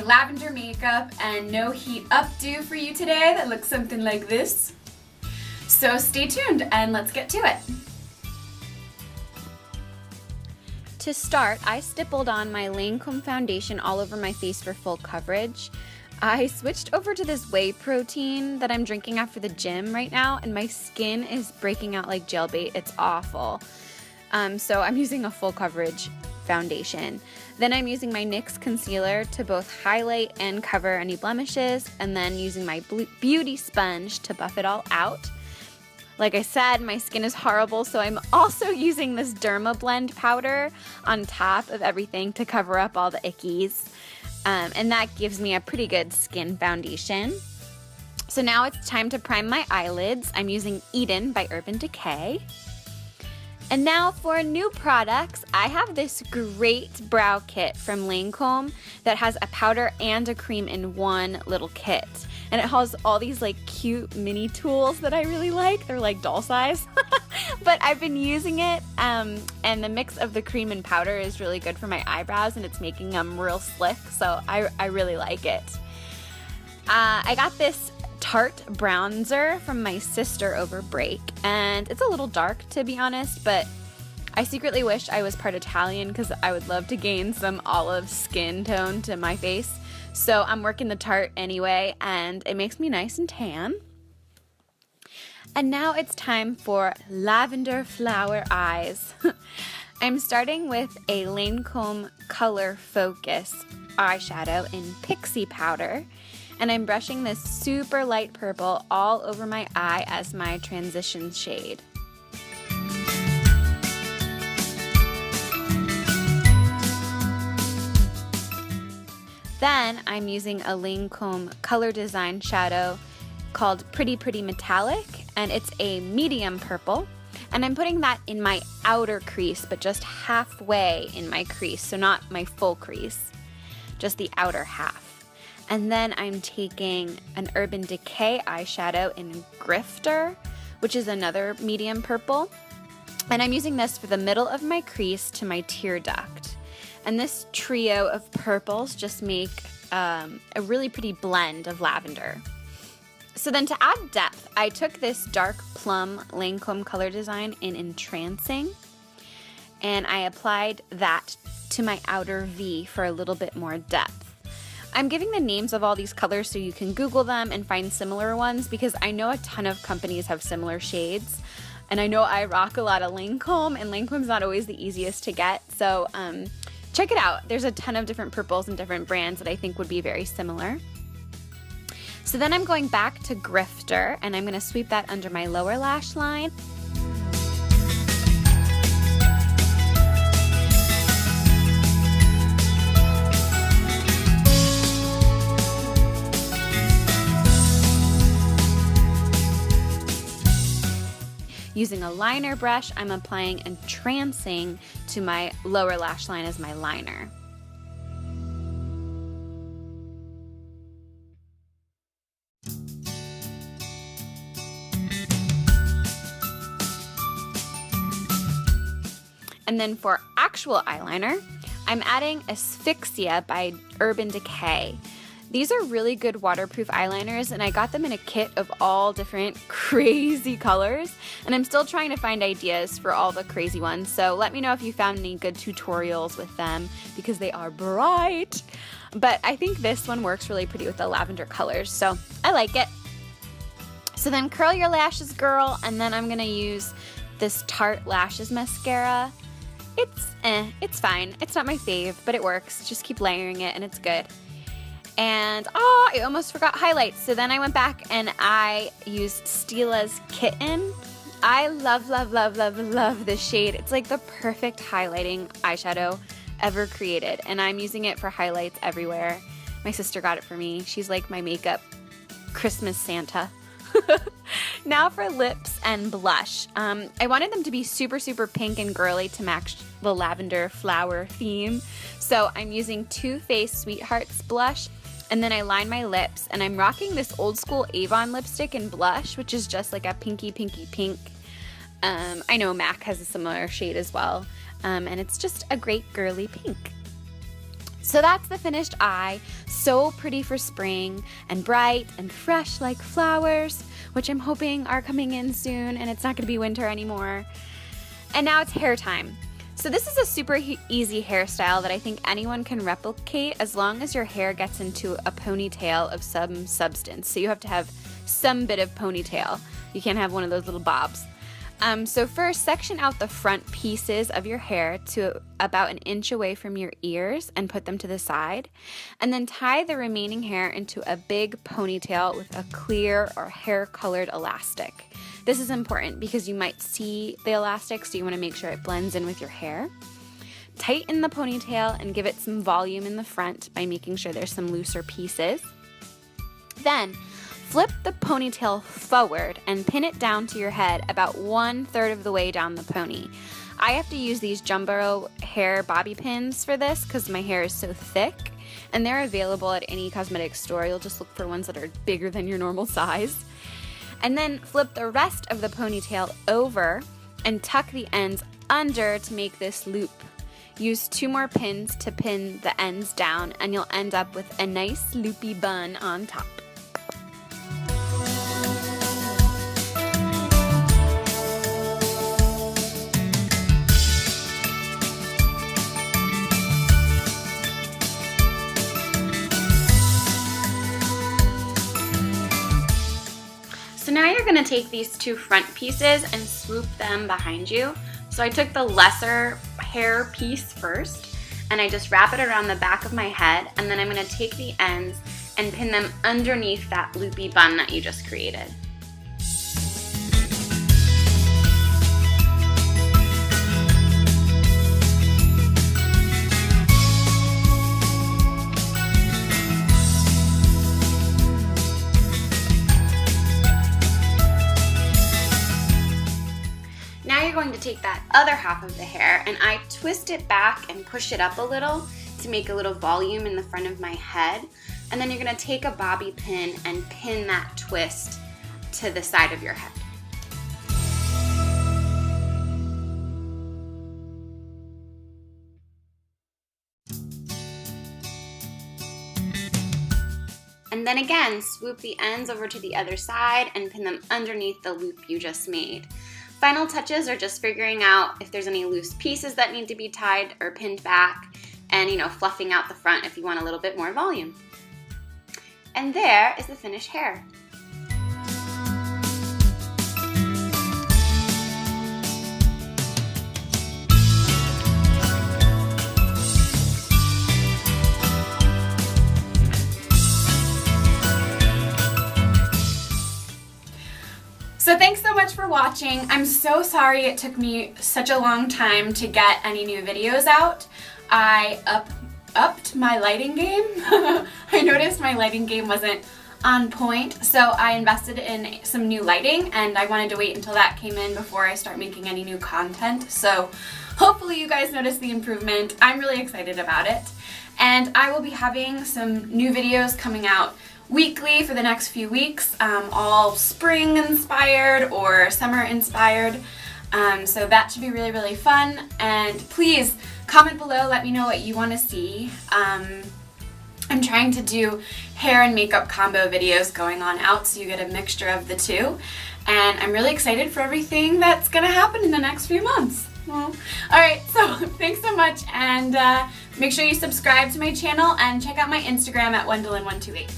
lavender makeup and no heat updo for you today that looks something like this. So stay tuned and let's get to it. To start, I stippled on my Lancome foundation all over my face for full coverage. I switched over to this whey protein that I'm drinking after the gym right now, and my skin is breaking out like jailbait. It's awful. So I'm using a full coverage foundation. Then I'm using my NYX concealer to both highlight and cover any blemishes, and then using my beauty sponge to buff it all out. Like I said, my skin is horrible, so I'm also using this Derma Blend powder on top of everything to cover up all the ickies. And that gives me a pretty good skin foundation. So now it's time to prime my eyelids. I'm using Eden by Urban Decay. And now for new products, I have this great brow kit from Lancome that has a powder and a cream in one little kit. And it has all these like cute mini tools that I really like. They're like doll size. But I've been using it, and the mix of the cream and powder is really good for my eyebrows, and it's making them real slick, so I really like it. I got this Tarte bronzer from my sister over break, and it's a little dark to be honest, but I secretly wish I was part Italian because I would love to gain some olive skin tone to my face. So I'm working the Tarte anyway, and it makes me nice and tan. And now it's time for lavender flower eyes. I'm starting with a Lancome Color Focus eyeshadow in Pixie powder, and I'm brushing this super light purple all over my eye as my transition shade. Then I'm using a Lancome Color Design shadow called Pretty Pretty Metallic, and it's a medium purple, and I'm putting that in my outer crease, but just halfway in my crease, so not my full crease, just the outer half. And then I'm taking an Urban Decay eyeshadow in Grifter, which is another medium purple, and I'm using this for the middle of my crease to my tear duct. And this trio of purples just make a really pretty blend of lavender. So then to add depth, I took this dark plum Lancome Color Design in Entrancing, and I applied that to my outer V for a little bit more depth. I'm giving the names of all these colors so you can Google them and find similar ones, because I know a ton of companies have similar shades, and I know I rock a lot of Lancome, and Lancome's not always the easiest to get, so check it out. There's a ton of different purples and different brands that I think would be very similar. So then I'm going back to Grifter, and I'm going to sweep that under my lower lash line. Using a liner brush, I'm applying Entrancing to my lower lash line as my liner. And then for actual eyeliner, I'm adding Asphyxia by Urban Decay. These are really good waterproof eyeliners, and I got them in a kit of all different crazy colors, and I'm still trying to find ideas for all the crazy ones, so let me know if you found any good tutorials with them, because they are bright. But I think this one works really pretty with the lavender colors, so I like it. So then curl your lashes, girl, and then I'm going to use this Tarte Lashes Mascara. It's fine. It's not my fave, but it works. Just keep layering it and it's good. And I almost forgot highlights. So then I went back and I used Stile's Kitten. I love, love, love, love, love this shade. It's like the perfect highlighting eyeshadow ever created. And I'm using it for highlights everywhere. My sister got it for me. She's like my makeup Christmas Santa. Now for lips and blush. I wanted them to be super, super pink and girly to match the lavender flower theme. So I'm using Too Faced Sweethearts blush, and then I line my lips, and I'm rocking this old school Avon lipstick in blush, which is just like a pinky, pinky pink. I know MAC has a similar shade as well, and it's just a great girly pink. So that's the finished eye, so pretty for spring and bright and fresh like flowers, which I'm hoping are coming in soon and it's not gonna be winter anymore. And now it's hair time. So this is a super easy hairstyle that I think anyone can replicate as long as your hair gets into a ponytail of some substance. So you have to have some bit of ponytail. You can't have one of those little bobs. So first, section out the front pieces of your hair to about 1 inch away from your ears and put them to the side. And then tie the remaining hair into a big ponytail with a clear or hair-colored elastic. This is important because you might see the elastic, so you want to make sure it blends in with your hair. Tighten the ponytail and give it some volume in the front by making sure there's some looser pieces. Then, flip the ponytail forward and pin it down to your head about 1/3 of the way down the pony. I have to use these jumbo hair bobby pins for this because my hair is so thick, and they're available at any cosmetic store. You'll just look for ones that are bigger than your normal size. And then flip the rest of the ponytail over and tuck the ends under to make this loop. Use 2 more pins to pin the ends down, and you'll end up with a nice loopy bun on top. So now you're gonna take these 2 front pieces and swoop them behind you. So I took the lesser hair piece first, and I just wrap it around the back of my head, and then I'm gonna take the ends and pin them underneath that loopy bun that you just created. Going to take that other half of the hair and I twist it back and push it up a little to make a little volume in the front of my head, and then you're going to take a bobby pin and pin that twist to the side of your head. And then again, swoop the ends over to the other side and pin them underneath the loop you just made. Final touches are just figuring out if there's any loose pieces that need to be tied or pinned back, and fluffing out the front if you want a little bit more volume. And there is the finished hair. So thanks so much for watching. I'm so sorry it took me such a long time to get any new videos out. I upped my lighting game. I noticed my lighting game wasn't on point, so I invested in some new lighting, and I wanted to wait until that came in before I start making any new content. So hopefully you guys noticed the improvement. I'm really excited about it. And I will be having some new videos coming out weekly for the next few weeks, all spring inspired or summer inspired. So that should be really, really fun. And please comment below, let me know what you want to see. I'm trying to do hair and makeup combo videos going on out, so you get a mixture of the two. And I'm really excited for everything that's gonna happen in the next few months. Well, alright, so thanks so much, and make sure you subscribe to my channel and check out my Instagram at Wendelin128.